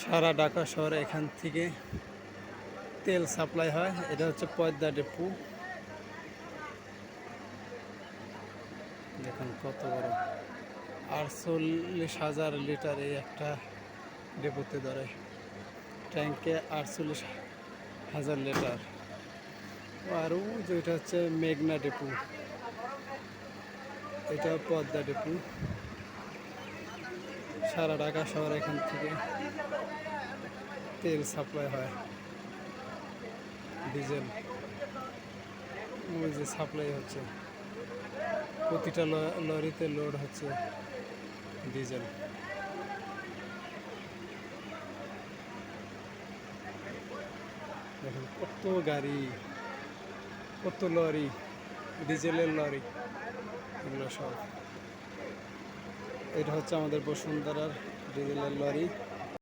সারা ঢাকা শহরে এখান থেকে তেল সাপ্লাই হয়। এটা হচ্ছে পদ্মা ডিপো। দেখুন কত বড়, 48,000 লিটার এই একটা ডিপোতে ধরে। ট্যাঙ্কে 48,000 লিটার। আর যেটা হচ্ছে মেঘনা ডিপো, এটা পদ্মা ডিপো। সারা ঢাকা শহর এখান থেকে তেল সাপ্লাই হয়, ডিজেল ওই যে সাপ্লাই হচ্ছে, প্রতিটা লরিতে লোড হচ্ছে ডিজেল। দেখুন কত গাড়ি, কত লরি, ডিজেলের লরি, এগুলো সব। এটা হচ্ছে আমাদের বসুন্ধরার ডিজেলের লরি।